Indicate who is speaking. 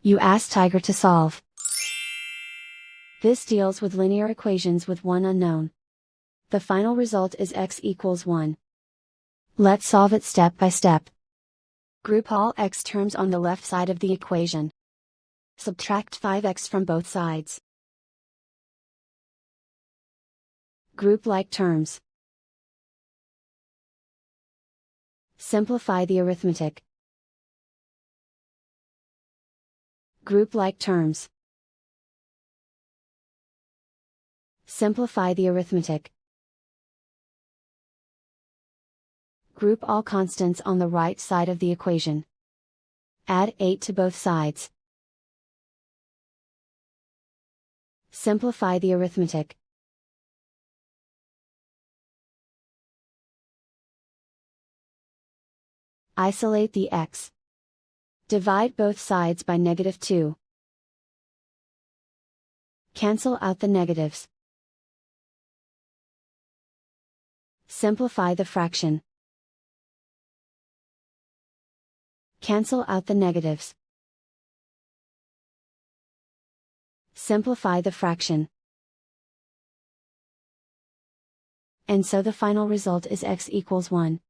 Speaker 1: You ask Tiger to solve. This deals with linear equations with one unknown. The final result is x equals 1. Let's solve it step by step. Group all x terms on the left side of the equation. Subtract 5x from both sides. Group like terms. Simplify the arithmetic. Group like terms. Simplify the arithmetic. Group all constants on the right side of the equation. Add 8 to both sides. Simplify the arithmetic. Isolate the x. Divide both sides by -2. Cancel out the negatives. Simplify the fraction. Cancel out the negatives. Simplify the fraction. And so the final result is x equals 1.